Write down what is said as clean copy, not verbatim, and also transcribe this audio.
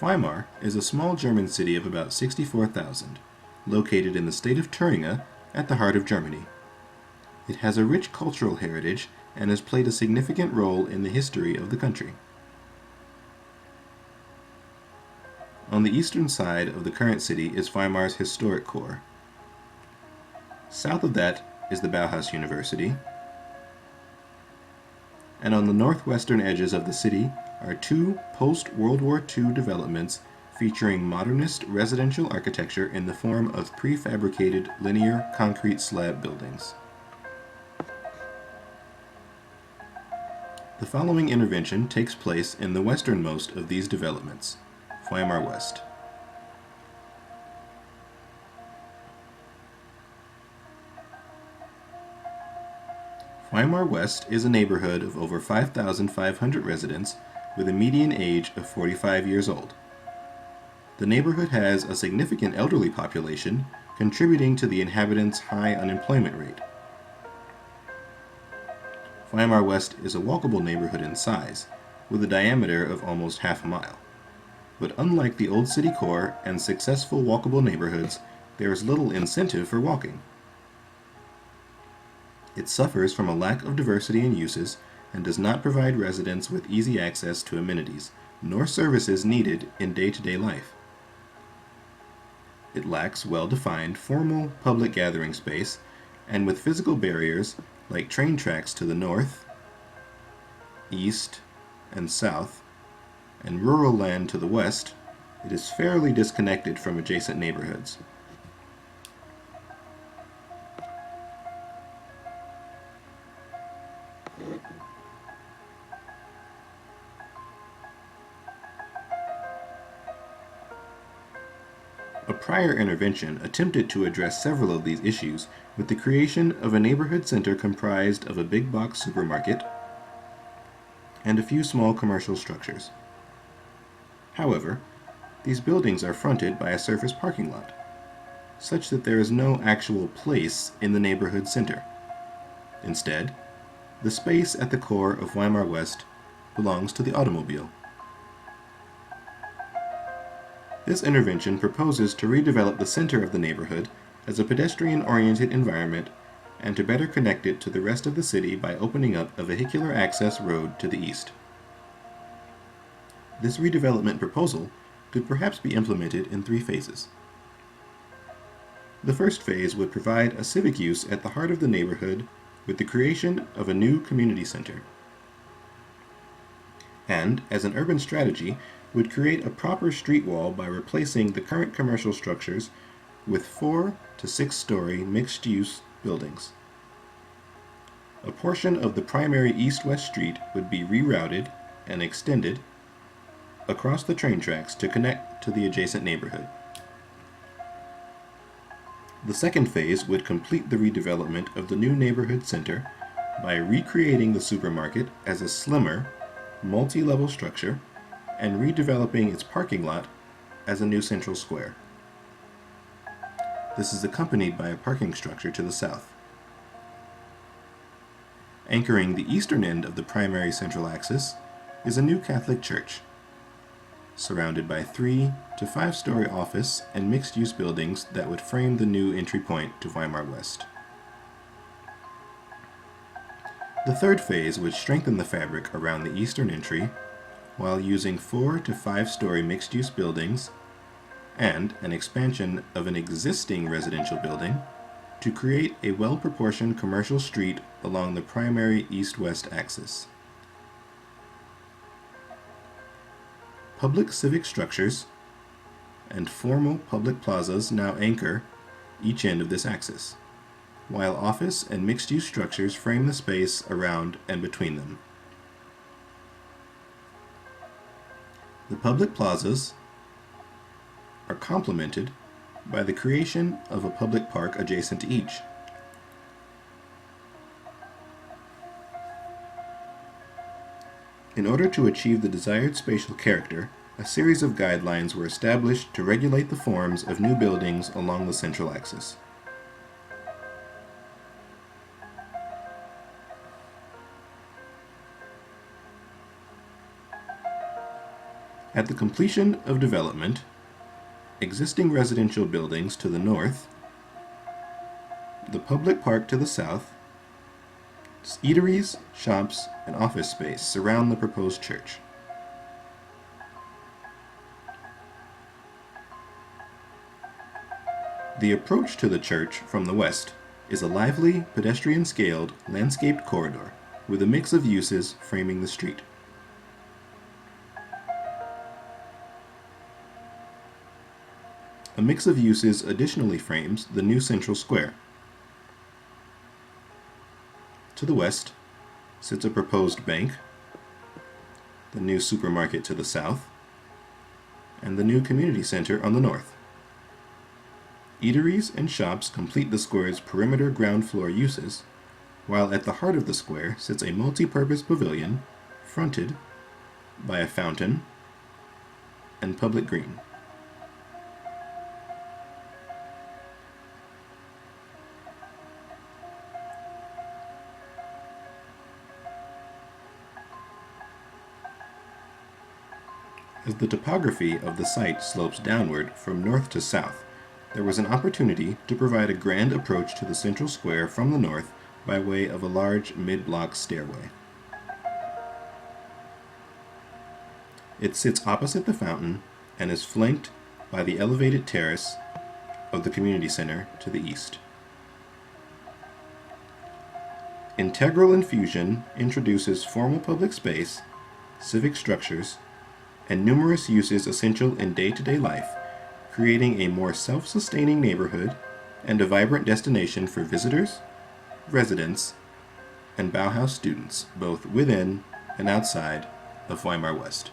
Weimar is a small German city of about 64,000, located in the state of Thuringia at the heart of Germany. It has a rich cultural heritage and has played a significant role in the history of the country. On the eastern side of the current city is Weimar's historic core. South of that is the Bauhaus University, and on the northwestern edges of the city are two post-World War II developments featuring modernist residential architecture in the form of prefabricated linear concrete slab buildings. The following intervention takes place in the westernmost of these developments, Weimar West. Weimar West is a neighborhood of over 5,500 residents with a median age of 45 years old. The neighborhood has a significant elderly population, contributing to the inhabitants' high unemployment rate. Weimar West is a walkable neighborhood in size, with a diameter of almost half a mile. But unlike the old city core and successful walkable neighborhoods, there is little incentive for walking. It suffers from a lack of diversity in uses and does not provide residents with easy access to amenities, nor services needed in day-to-day life. It lacks well-defined formal public gathering space, and with physical barriers like train tracks to the north, east, and south, and rural land to the west, it is fairly disconnected from adjacent neighborhoods. A prior intervention attempted to address several of these issues with the creation of a neighborhood center comprised of a big box supermarket and a few small commercial structures. However, these buildings are fronted by a surface parking lot, such that there is no actual place in the neighborhood center. Instead, the space at the core of Weimar West belongs to the automobile. This intervention proposes to redevelop the center of the neighborhood as a pedestrian-oriented environment and to better connect it to the rest of the city by opening up a vehicular access road to the east. This redevelopment proposal could perhaps be implemented in 3 phases. The first phase would provide a civic use at the heart of the neighborhood with the creation of a new community center, and, as an urban strategy, would create a proper street wall by replacing the current commercial structures with 4 to 6-story mixed-use buildings. A portion of the primary east-west street would be rerouted and extended across the train tracks to connect to the adjacent neighborhood. The second phase would complete the redevelopment of the new neighborhood center by recreating the supermarket as a slimmer, multi-level structure and redeveloping its parking lot as a new central square. This is accompanied by a parking structure to the south. Anchoring the eastern end of the primary central axis is a new Catholic church, surrounded by 3 to 5-story office and mixed-use buildings that would frame the new entry point to Weimar West. The third phase would strengthen the fabric around the eastern entry while using 4 to 5-story mixed-use buildings and an expansion of an existing residential building to create a well-proportioned commercial street along the primary east-west axis. Public civic structures and formal public plazas now anchor each end of this axis, while office and mixed-use structures frame the space around and between them. The public plazas are complemented by the creation of a public park adjacent to each. In order to achieve the desired spatial character, a series of guidelines were established to regulate the forms of new buildings along the central axis. At the completion of development, existing residential buildings to the north, the public park to the south, eateries, shops, and office space surround the proposed church. The approach to the church from the west is a lively, pedestrian-scaled, landscaped corridor with a mix of uses framing the street. A mix of uses additionally frames the new central square. To the west sits a proposed bank, the new supermarket to the south, and the new community center on the north. Eateries and shops complete the square's perimeter ground floor uses, while at the heart of the square sits a multi-purpose pavilion fronted by a fountain and public green. As the topography of the site slopes downward from north to south, there was an opportunity to provide a grand approach to the central square from the north by way of a large mid-block stairway. It sits opposite the fountain and is flanked by the elevated terrace of the community center to the east. Integral Infusion introduces formal public space, civic structures, and numerous uses essential in day-to-day life, creating a more self-sustaining neighborhood and a vibrant destination for visitors, residents, and Bauhaus students, both within and outside of Weimar West.